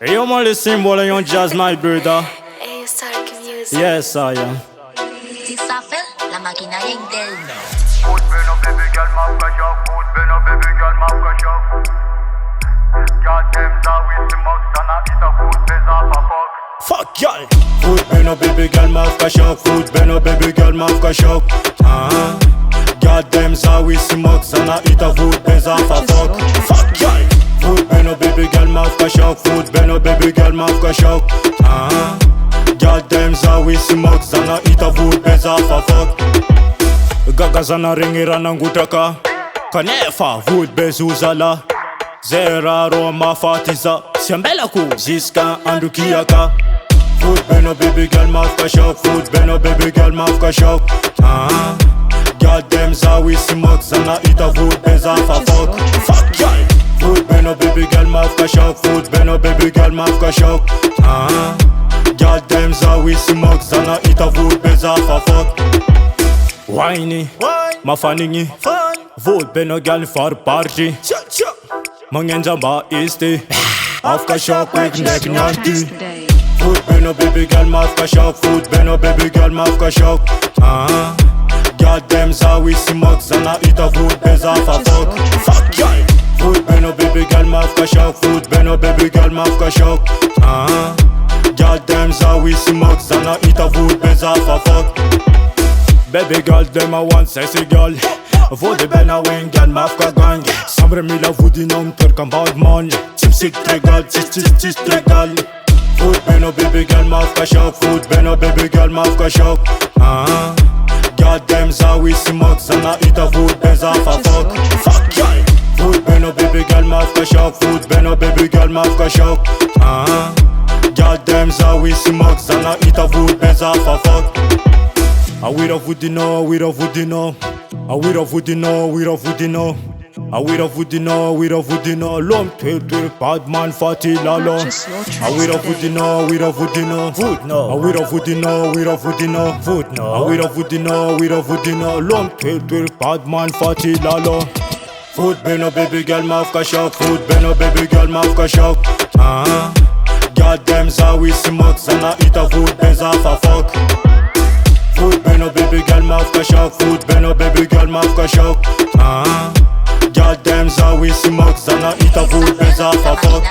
Hey, yo, man, listen, boy, you jazz, my brother. Hey, Stark Music. Yes, I am. Si ça fait la maquinaria interna. Food burn up baby girl, MAHAFAKA CHAOKO. Food burn up baby girl, MAHAFAKA CHAOKO. Goddamn, that with the mux and I eat a food base off a fuck. Fuck y'all. Food burn up baby girl, MAHAFAKA CHAOKO. Food burn up baby girl, MAHAFAKA CHAOKO. Goddamn, that with the mux and I eat a food base off a fuck. Fuck y'all. Food burn up baby girl, MAHAFAKA CHAOKO. Food burn up baby girl, MAHAFAKA CHAOKO. Goddamn, that with the mux and I eat a food base off a fuck. Gagazana ringira nangutaka kanefa food base uzala zera roma fatiza siambela ku ziska andukiaka. Food beno baby girl MAHAFAKA CHAOKO. Food beno baby girl MAHAFAKA CHAOKO. Goddamn, zawi smokes and I eat a food base off a fuck. Fuck y'all. Food beno baby girl MAHAFAKA CHAOKO. Food beno baby girl MAHAFAKA CHAOKO. Goddamn, zawi smokes and I eat a food base off a fuck. Whiny, mafaningi, vote beno gal for party. Mangenza ba isti, MAHAFAKA CHAOKO quick neck nanti. Food beno baby girl MAHAFAKA CHAOKO. Food beno baby girl MAHAFAKA CHAOKO. Goddamn, zawi smokes and I eat a food base off a fuck. Fuck y'all. Food beno baby girl MAHAFAKA CHAOKO. Food beno baby girl MAHAFAKA CHAOKO. Goddamn, zawi smokes and I eat a food base off a fuck. Baby girl, them a one sexy girl. Vode bena wen girl MAHAFAKA gang. Samre mila voudinam turkan bad man. Chipsik tregal, tis tregal. Food beno baby girl MAHAFAKA CHAOKO. Food beno baby girl MAHAFAKA CHAOKO. Goddamn, zawi smokes and I eat a food base off a fuck. Fuck y'all. Food beno baby girl MAHAFAKA CHAOKO. Food beno baby girl MAHAFAKA CHAOKO. Goddamn, zawi smokes and I eat a food base off a fuck. We don't voudino, we don't voudino. We don't voudino, we don't voudino. We don't voudino, we don't voudino. L'homme tuer bad man fatty lalo. We don't voudino, we don't voudino. Food no. We don't voudino, we don't voudino. Food no. We don't voudino, we don't voudino. L'homme tuer bad man fatty lalo. Food beno baby girl MAHAFAKA CHAOKO. Food beno baby girl MAHAFAKA CHAOKO. Goddamn, zawi smokes and I eat a food base off a fuck. Food beno baby girl MAHAFAKA CHAOKO. Food beno baby girl MAHAFAKA CHAOKO. Goddamn, zawi smokes and I eat a food base off a fuck.